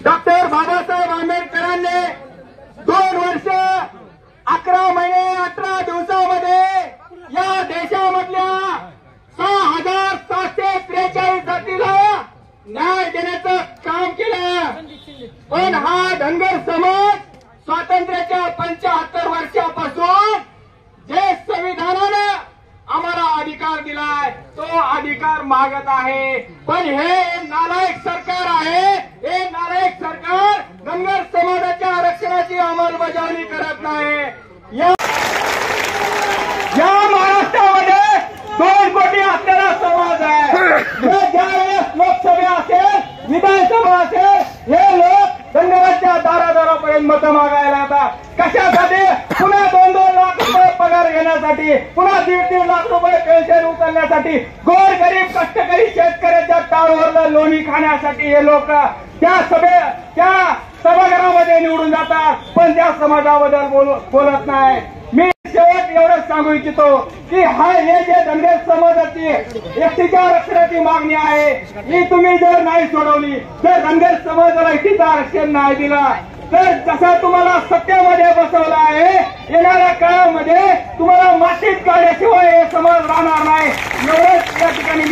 Doctor Babasaheb आंबेडकरांनी 2 वर्ष 11 महिने 18 दिवसामध्ये या देशामधल्या 6,743 जातीला न्याय देण्याचं काम केलं। पण हा धनगर समाज स्वातंत्र्याच्या 75 वर्षापासून जे संविधानानं आम्हाला अधिकार दिलाय तो अधिकार मागत आहे। पण हे नालायक सरकार आहे, हे नालायक सरकार धनगर समाजाच्या आरक्षणाची अंमलबजावणी करत नाही। या महाराष्ट्रामध्ये 2 कोटी असलेला समाज आहे। ज्यावेळेस लोकसभा असेल, विधानसभा असेल, हे लोक धनगराच्या दारादारापर्यंत मतं मागायला येतात। कशासाठी? पुन्हा 2-2 लाख रुपये पगार घेण्यासाठी, पुन्हा 1.5 लाख रुपये पेन्शन उचलण्यासाठी, गोरगरीब कष्टकरी शेतकऱ्याच्या टाळवरला लोणी खाण्यासाठी हे लोक त्या सभागृहामध्ये निवडून जातात, पण त्या समाजाबद्दल बोलत नाही। मी शेवट एवढंच सांगू इच्छितो की हे जे धनगर समाजाची एसटीच्या आरक्षणाची मागणी आहे ही तुम्ही जर नाही सोडवली, जर धनगर समाजाला एसटीचं आरक्षण नाही दिलं, तर जसं तुम्हाला सत्तेमध्ये बसवलं आहे, येणाऱ्या काळामध्ये तुम्हाला मातीत काढल्याशिवाय हे समाज राहणार नाही। एवढंच या ठिकाणी